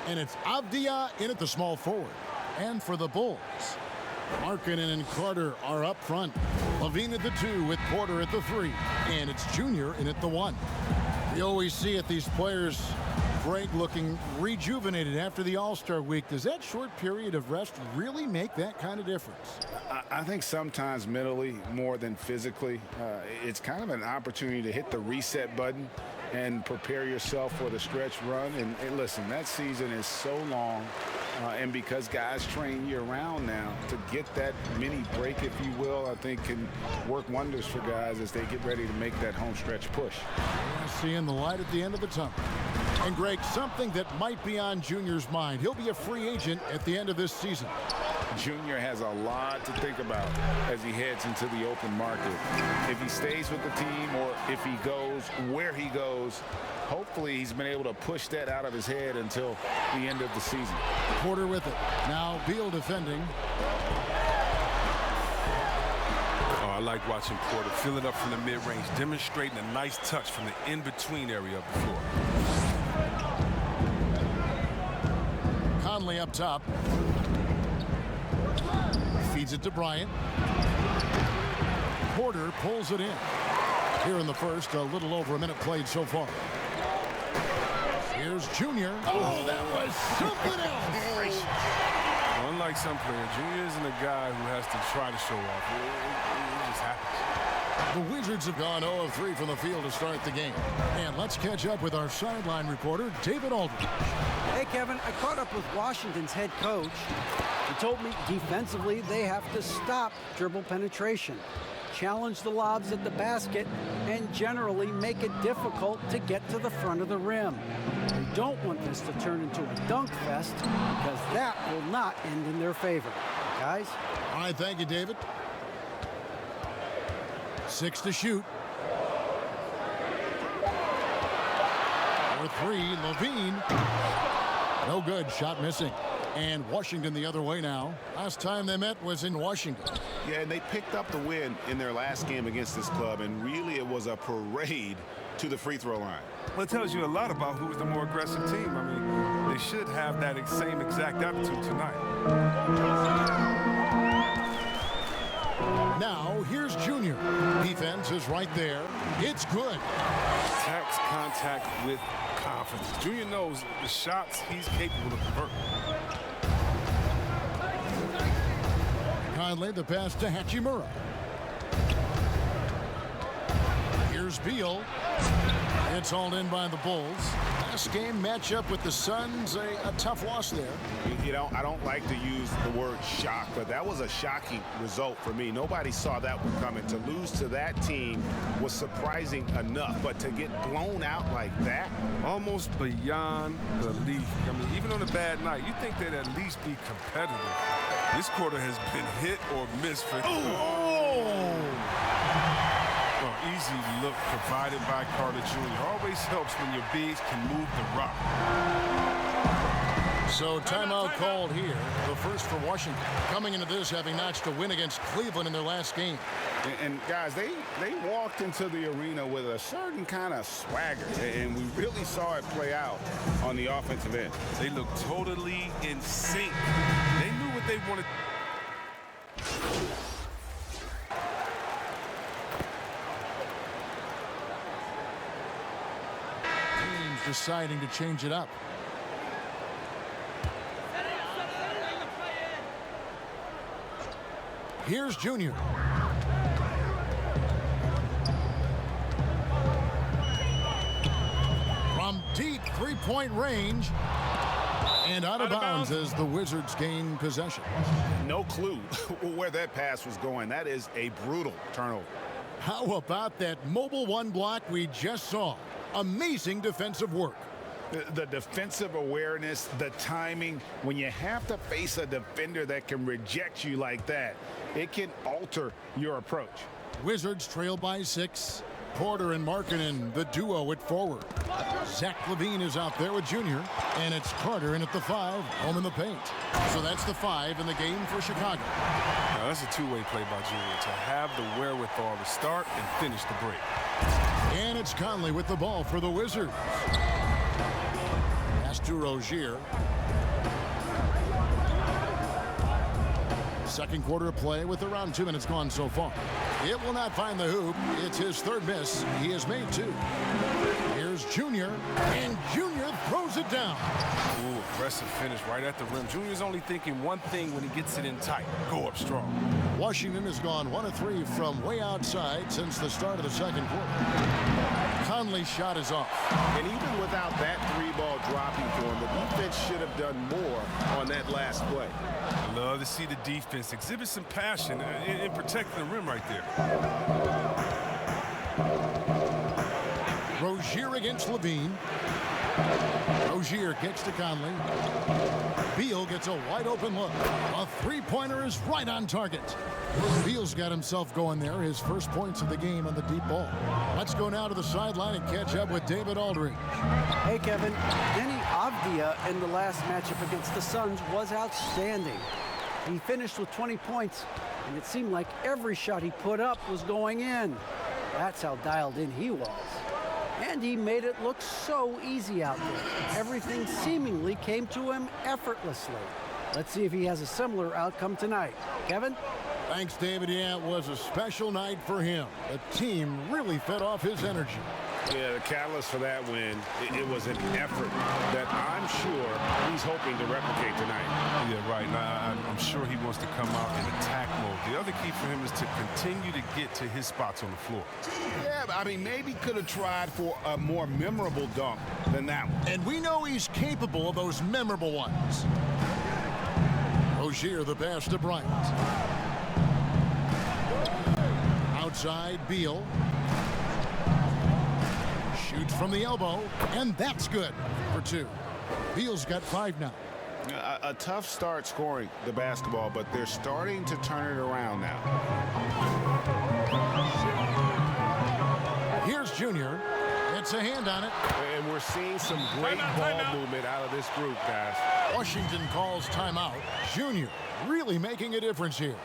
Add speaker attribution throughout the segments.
Speaker 1: And it's Avdia in at the small forward. And for the Bulls, Markkanen and Carter are up front. Levine at the 2 with Porter at the 3. And it's Junior in at the 1. We always see it, these players, Greg, looking rejuvenated after the All-Star week. Does that short period of rest really make that kind of difference?
Speaker 2: I think sometimes mentally more than physically. It's kind of an opportunity to hit the reset button and prepare yourself for the stretch run. And listen, that season is so long. And because guys train year-round now, to get that mini break, if you will, I think can work wonders for guys as they get ready to make that home stretch push.
Speaker 1: Seeing the light at the end of the tunnel. And, Greg, something that might be on Junior's mind. He'll be a free agent at the end of this season.
Speaker 2: Junior has a lot to think about as he heads into the open market. If he stays with the team or if he goes where he goes, hopefully he's been able to push that out of his head until the end of the season.
Speaker 1: Porter with it. Now Beal defending.
Speaker 3: Oh, I like watching Porter fill it up from the mid-range, demonstrating a nice touch from the in-between area of the floor.
Speaker 1: Conley up top. Feeds it to Bryant. Porter pulls it in. Here in the first, a little over a minute played so far. Here's Junior. Oh, that was something else.
Speaker 3: Well, unlike some players, Junior isn't a guy who has to try to show off. It just happens.
Speaker 1: The Wizards have gone 0 of 3 from the field to start the game. And let's catch up with our sideline reporter, David Aldridge.
Speaker 4: Hey, Kevin, I caught up with Washington's head coach. He told me defensively they have to stop dribble penetration, challenge the lobs at the basket, and generally make it difficult to get to the front of the rim. They don't want this to turn into a dunk fest because that will not end in their favor. Guys?
Speaker 1: All right, thank you, David. 6 to shoot. For 3, Levine. No good, shot missing. And Washington the other way now. Last time they met was in Washington.
Speaker 2: Yeah, and they picked up the win in their last game against this club, and really it was a parade to the free throw line.
Speaker 3: Well, it tells you a lot about who's the more aggressive team. I mean, they should have that same exact attitude tonight.
Speaker 1: Now, here's Junior. Defense is right there. It's good.
Speaker 3: Attacks contact with confidence. Junior knows the shots he's capable of converting.
Speaker 1: Conley, the pass to Hachimura. Here's Beal. It's hauled in by the Bulls. Last game matchup with the Suns, a tough loss there.
Speaker 2: You know, I don't like to use the word shock, but that was a shocking result for me. Nobody saw that one coming. To lose to that team was surprising enough, but to get blown out like that?
Speaker 3: Almost beyond belief. I mean, even on a bad night, you think they'd at least be competitive. This quarter has been hit or miss for... Easy look provided by Carter Jr. Always helps when your bigs can move the rock.
Speaker 1: So timeout called here. The first for Washington. Coming into this having notched a win against Cleveland in their last game.
Speaker 2: And guys, they walked into the arena with a certain kind of swagger. And we really saw it play out on the offensive end.
Speaker 3: They looked totally in sync. They knew what they wanted.
Speaker 1: Deciding to change it up. Here's Junior. From deep three-point range. And out of bounds as the Wizards gain possession.
Speaker 2: No clue where that pass was going. That is a brutal turnover.
Speaker 1: How about that mobile one block we just saw? Amazing defensive work.
Speaker 2: The defensive awareness, the timing, when you have to face a defender that can reject you like that, it can alter your approach.
Speaker 1: Wizards trail by 6. Porter and Markkanen, the duo at forward. Zach LaVine is out there with Junior, and it's Carter in at the 5, home in the paint. So that's the 5 in the game for Chicago.
Speaker 3: Now, that's a two-way play by Junior to have the wherewithal to start and finish the break.
Speaker 1: And it's Conley with the ball for the Wizards. Pass to Rozier. Second quarter play with around 2 minutes gone so far. It will not find the hoop. It's his third miss. He has made 2. Here's Junior, and Junior throws it down.
Speaker 3: Ooh, aggressive finish right at the rim. Junior's only thinking one thing when he gets it in tight. Go up strong.
Speaker 1: Washington has gone 1 of 3 from way outside since the start of the second quarter. Conley's shot is off.
Speaker 2: And even without that 3-ball dropping for him, the defense should have done more on that last play.
Speaker 3: Love to see the defense exhibit some passion in protecting the rim right there.
Speaker 1: Rozier against Levine. Rozier gets to Conley. Beal gets a wide open look. A three-pointer is right on target. Beal's got himself going there. His first points of the game on the deep ball. Let's go now to the sideline and catch up with David Aldridge.
Speaker 4: Hey, Kevin. Denny Avdia in the last matchup against the Suns was outstanding. He finished with 20 points, and it seemed like every shot he put up was going in. That's how dialed in he was. And he made it look so easy out there. Everything seemingly came to him effortlessly. Let's see if he has a similar outcome tonight. Kevin?
Speaker 1: Thanks, David. Yeah, it was a special night for him. The team really fed off his energy.
Speaker 2: Yeah, the catalyst for that win, it was an effort that I'm sure he's hoping to replicate tonight.
Speaker 3: Yeah, right. Now, I'm sure he wants to come out in attack mode. The other key for him is to continue to get to his spots on the floor.
Speaker 2: Yeah, I mean, maybe could have tried for a more memorable dunk than that one.
Speaker 1: And we know he's capable of those memorable ones. Rozier, the pass to Bryant. Outside, Beal. Shoots from the elbow, and that's good for 2. Beal's got 5 now.
Speaker 2: A tough start scoring the basketball, but they're starting to turn it around now.
Speaker 1: Here's Junior. It's a hand on it.
Speaker 2: And we're seeing some great ball movement out of this group, guys.
Speaker 1: Washington calls timeout. Junior really making a difference here.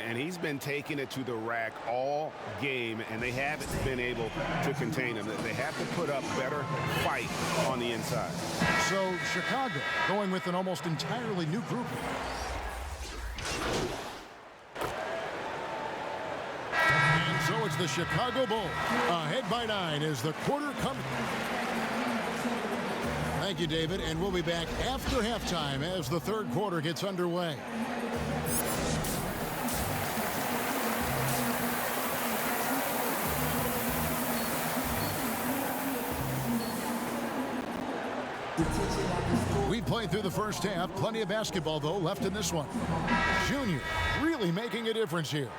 Speaker 2: And he's been taking it to the rack all game, and they haven't been able to contain him. They have to put up better fight on the inside.
Speaker 1: So Chicago going with an almost entirely new group. And so it's the Chicago Bulls ahead by 9 as the quarter comes. Thank you, David, and we'll be back after halftime as the third quarter gets underway. We played through the first half. Plenty of basketball, though, left in this one. Junior really making a difference here.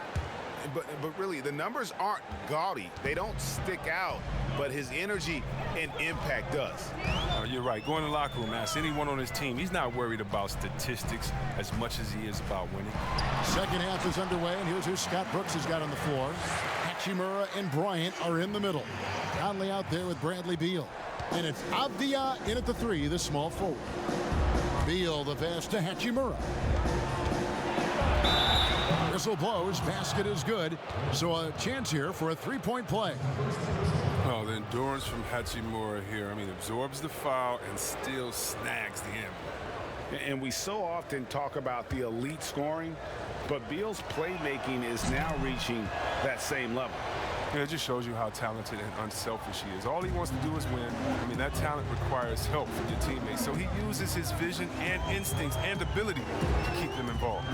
Speaker 2: But really, the numbers aren't gaudy. They don't stick out, but his energy and impact does.
Speaker 3: You're right. Go in the locker room, ask anyone on his team. He's not worried about statistics as much as he is about winning.
Speaker 1: Second half is underway, and here's who Scott Brooks has got on the floor. Hachimura and Bryant are in the middle. Conley out there with Bradley Beal. And it's Avdia in at the 3, the small forward. Beal, the pass to Hachimura. Whistle blows, basket is good. So a chance here for a three-point play.
Speaker 3: Oh, the endurance from Hachimura here. I mean, absorbs the foul and still snags the end.
Speaker 2: And we so often talk about the elite scoring, but Beal's playmaking is now reaching that same level.
Speaker 3: Yeah, it just shows you how talented and unselfish he is. All he wants to do is win. I mean, that talent requires help from your teammates. So he uses his vision and instincts and ability to keep them involved.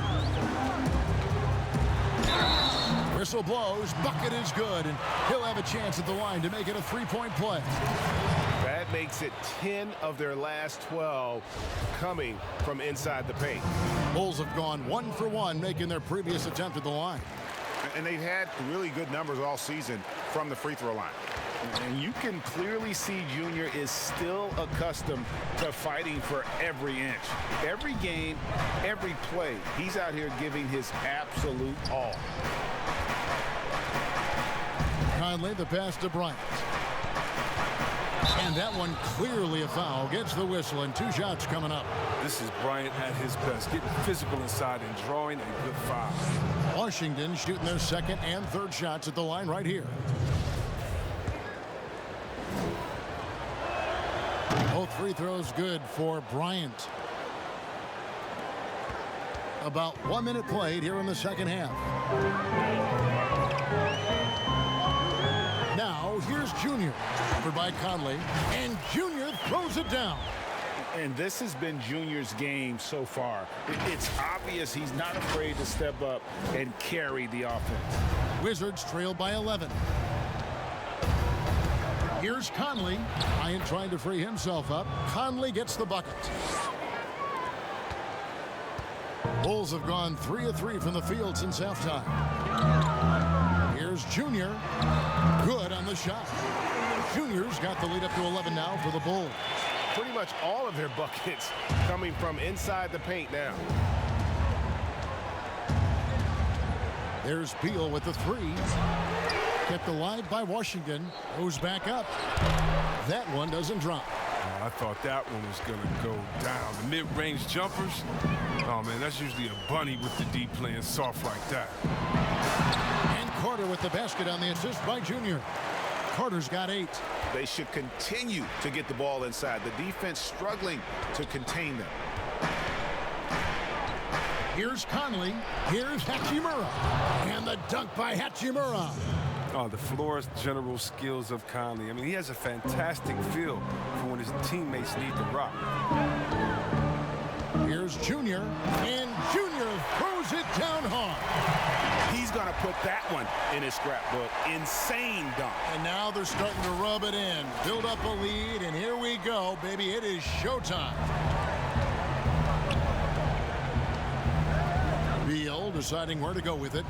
Speaker 1: Whistle blows, bucket is good, and he'll have a chance at the line to make it a three-point play.
Speaker 2: That makes it 10 of their last 12 coming from inside the paint.
Speaker 1: Bulls have gone 1 for 1, making their previous attempt at the line.
Speaker 2: And they've had really good numbers all season from the free throw line. And you can clearly see Junior is still accustomed to fighting for every inch. Every game, every play, he's out here giving his absolute all.
Speaker 1: Conley, the pass to Bryant. And that one clearly a foul. Gets the whistle, and 2 shots coming up.
Speaker 3: This is Bryant at his best, getting physical inside and drawing a good foul.
Speaker 1: Washington shooting their second and third shots at the line right here. Both free throw's good for Bryant. About 1 minute played here in the second half. Now here's Junior, covered by Conley, and Junior throws it down.
Speaker 2: And this has been Junior's game so far. It's obvious he's not afraid to step up and carry the offense.
Speaker 1: Wizards trail by 11. Here's Conley. Bryant trying to free himself up. Conley gets the bucket. Bulls have gone 3 of 3 from the field since halftime. Here's Junior. Good on the shot. Junior's got the lead up to 11 now for the Bulls.
Speaker 5: Pretty much all of their buckets coming from inside the paint now.
Speaker 1: There's Beal with the three. Kept alive by Washington. Goes back up. That one doesn't drop.
Speaker 3: Oh, I thought that one was going to go down. The mid-range jumpers, oh, man, that's usually a bunny with the D playing soft like that.
Speaker 1: And Carter with the basket on the assist by Junior. Carter's got 8.
Speaker 5: They should continue to get the ball inside. The defense struggling to contain them.
Speaker 1: Here's Conley. Here's Hachimura. And the dunk by Hachimura.
Speaker 3: Oh, the floor's general skills of Conley. I mean, he has a fantastic feel for when his teammates need the rock.
Speaker 1: Here's Junior. And Junior throws it down hard.
Speaker 5: He's going to put that one in his scrapbook. Insane dunk.
Speaker 1: And now they're starting to rub it in. Build up a lead, and here we go, baby. It is showtime. Beal deciding where to go with it.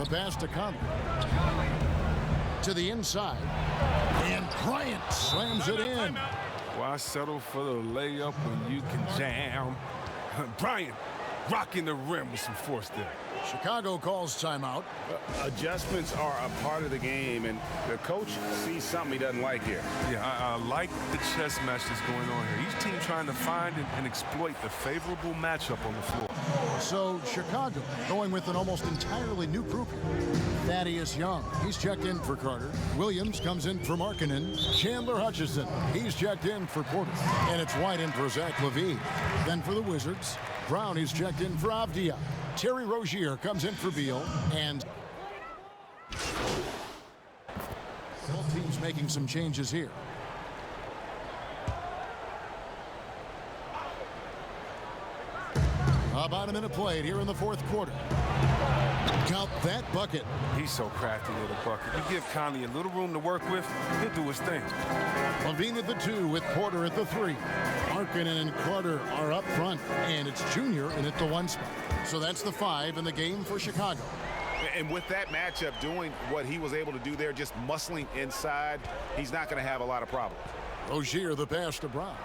Speaker 1: The pass to Conley. To the inside. And Bryant slams it in.
Speaker 3: Why settle for the layup when you can jam? Bryant rocking the rim with some force there.
Speaker 1: Chicago calls timeout.
Speaker 2: Adjustments are a part of the game, and the coach sees something he doesn't like here.
Speaker 3: Yeah, I like the chess match that's going on here. Each team trying to find and exploit the favorable matchup on the floor.
Speaker 1: So Chicago going with an almost entirely new group here. Thaddeus Young, he's checked in for Carter. Williams comes in for Markkanen. Chandler Hutchison, he's checked in for Porter. And it's White in for Zach LaVine. Then for the Wizards, Brown, he's checked in for Avdia. Terry Rozier comes in for Beal. And both teams making some changes here. About a minute played here in the fourth quarter. Count that bucket.
Speaker 3: He's so crafty with a bucket. You give Conley a little room to work with, he'll do his thing.
Speaker 1: LaVine at the 2 with Porter at the 3. Markkanen and Carter are up front, and it's Junior in at the 1 spot. So that's the 5 in the game for Chicago.
Speaker 5: And with that matchup, doing what he was able to do there, just muscling inside, he's not going to have a lot of problems.
Speaker 1: Rozier the pass to Brown.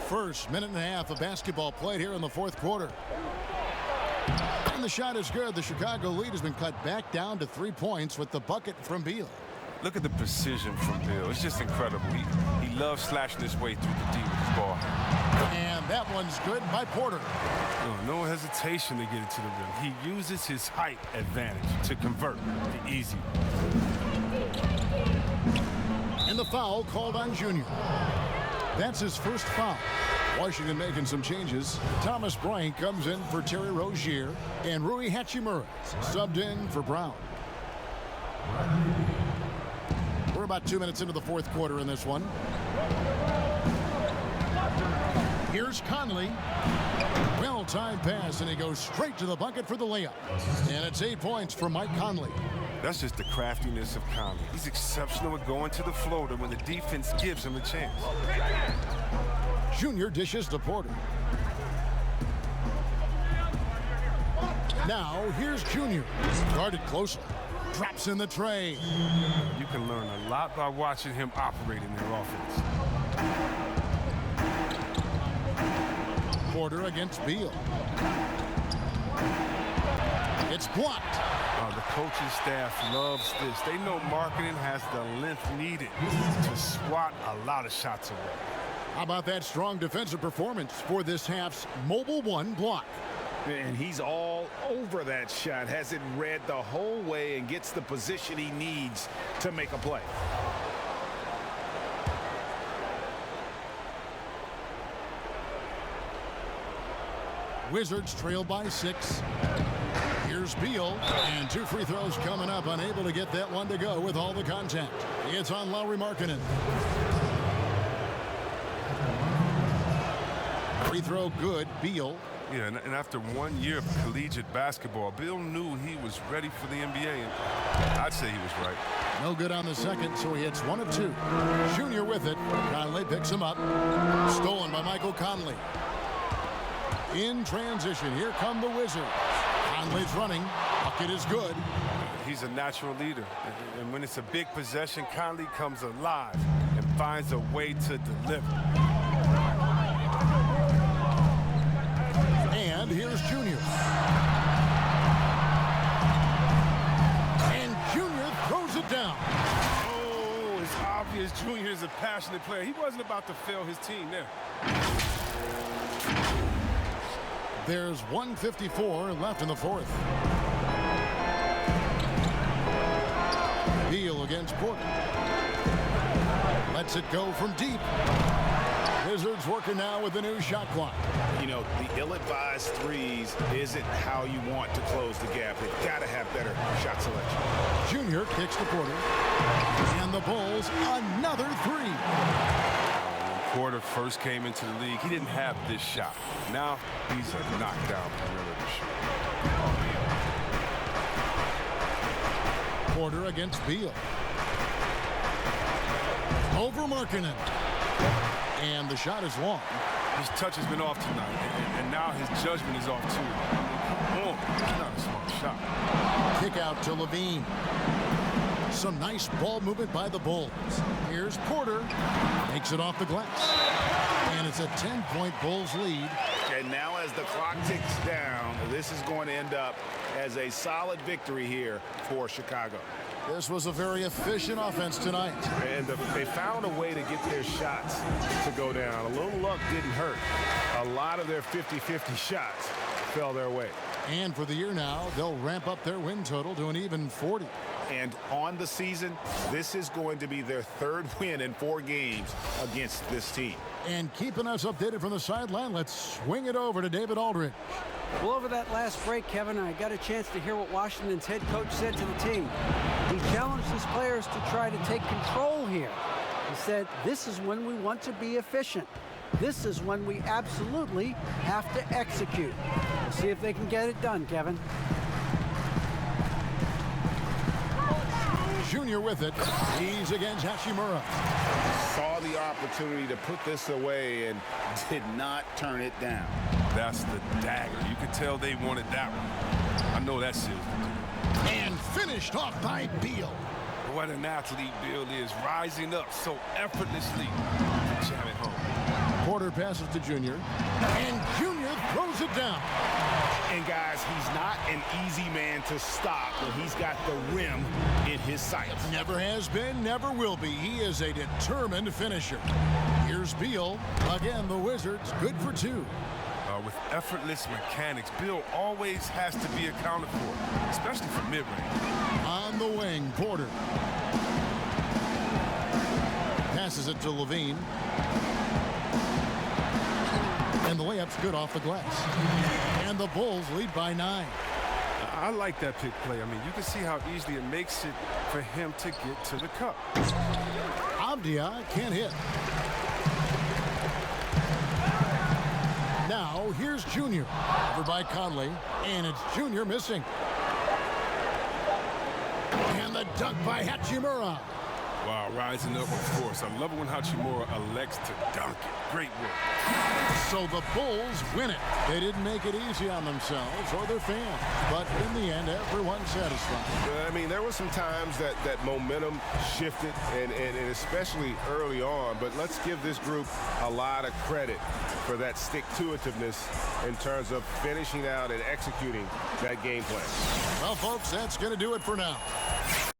Speaker 1: First minute and a half of basketball played here in the fourth quarter. And the shot is good. The Chicago lead has been cut back down to 3 points with the bucket from Beal.
Speaker 3: Look at the precision from Beal. It's just incredible. He loves slashing his way through the D with his ball.
Speaker 1: And that one's good by Porter.
Speaker 3: No hesitation to get it to the rim. He uses his height advantage to convert the easy.
Speaker 1: And the foul called on Junior. That's his first foul. Washington making some changes. Thomas Bryant comes in for Terry Rozier, and Rui Hachimura subbed in for Brown. We're about 2 minutes into the fourth quarter in this one. Here's Conley. Well-timed pass, and he goes straight to the bucket for the layup. And it's 8 points for Mike Conley.
Speaker 3: That's just the craftiness of Conley. He's exceptional at going to the floater when the defense gives him a chance.
Speaker 1: Junior dishes to Porter. Now, here's Junior. Guarded closely. Drops in the tray.
Speaker 3: You can learn a lot by watching him operate in their offense.
Speaker 1: Porter against Beal. It's blocked.
Speaker 3: The coaching staff loves this. They know Markkanen has the length needed to swat a lot of shots away.
Speaker 1: How about that strong defensive performance for this half's Mobile 1 block?
Speaker 2: And he's all over that shot, has it read the whole way, and gets the position he needs to make a play.
Speaker 1: Wizards trail by 6. Here's Beal, and 2 free throws coming up, unable to get that one to go with all the contact. It's on Lauri Markkanen. Free throw good, Beal.
Speaker 3: Yeah, and after 1 year of collegiate basketball, Bill knew he was ready for the NBA, and I'd say he was right.
Speaker 1: No good on the second, so he hits 1 of 2. Junior with it. Conley picks him up. Stolen by Michael Conley. In transition, here come the Wizards. Conley's running. Bucket is good.
Speaker 3: He's a natural leader, and when it's a big possession, Conley comes alive and finds a way to deliver.
Speaker 1: And here's Junior. And Junior throws it down.
Speaker 3: Oh, it's obvious Junior is a passionate player. He wasn't about to fail his team there.
Speaker 1: There's 1:54 left in the fourth. Beal against Porter. Lets it go from deep. Wizards working now with the new shot clock.
Speaker 2: You know, the ill-advised threes isn't how you want to close the gap. They've got to have better shot selection.
Speaker 1: Junior kicks to Porter. And the Bulls, another 3.
Speaker 3: When Porter first came into the league, he didn't have this shot. Now he's a knockdown perimeter shooter.
Speaker 1: Porter against Beal. Over Markkanen. And the shot is long.
Speaker 3: His touch has been off tonight, and now his judgment is off too. Oh, it's not a smart shot.
Speaker 1: Kick out to Levine. Some nice ball movement by the Bulls. Here's Porter. Makes it off the glass. And it's a 10-point Bulls lead.
Speaker 2: And now as the clock ticks down, this is going to end up as a solid victory here for Chicago.
Speaker 1: This was a very efficient offense tonight.
Speaker 2: And they found a way to get their shots to go down. A little luck didn't hurt. A lot of their 50-50 shots fell their way.
Speaker 1: And for the year now, they'll ramp up their win total to an even 40.
Speaker 2: And on the season, this is going to be their 3rd win in 4 games against this team.
Speaker 1: And keeping us updated from the sideline, let's swing it over to David Aldridge.
Speaker 4: Well, over that last break, Kevin, I got a chance to hear what Washington's head coach said to the team. He challenged his players to try to take control here. He said, this is when we want to be efficient. This is when we absolutely have to execute. We'll see if they can get it done, Kevin.
Speaker 1: Junior with it. He's against Hachimura.
Speaker 2: Saw the opportunity to put this away and did not turn it down.
Speaker 3: That's the dagger. You could tell they wanted that one. I know that seals the deal.
Speaker 1: And finished off by Beal.
Speaker 3: What an athlete Bill is, rising up so effortlessly to jam it home.
Speaker 1: Porter passes to Junior. And Junior throws it down.
Speaker 2: And guys, he's not an easy man to stop when he's got the rim in his sights.
Speaker 1: Never has been, never will be. He is a determined finisher. Here's Beal. Again, the Wizards good for 2.
Speaker 3: With effortless mechanics, Bill always has to be accounted for, especially from mid-range.
Speaker 1: On the wing, Porter. Passes it to Levine. And the layup's good off the glass. And the Bulls lead by 9.
Speaker 3: I like that pick play. I mean, you can see how easily it makes it for him to get to the cup.
Speaker 1: Avdia can't hit. Now, here's Junior. Over by Conley. And it's Junior missing. And the dunk by Hachimura.
Speaker 3: Wow, rising up with force. I love it when Hachimura elects to dunk it. Great work.
Speaker 1: So the Bulls win it. They didn't make it easy on themselves or their fans. But in the end, everyone's satisfied.
Speaker 6: I mean, there were some times that momentum shifted, and especially early on. But let's give this group a lot of credit for that stick-to-itiveness in terms of finishing out and executing that game plan.
Speaker 1: Well, folks, that's going to do it for now.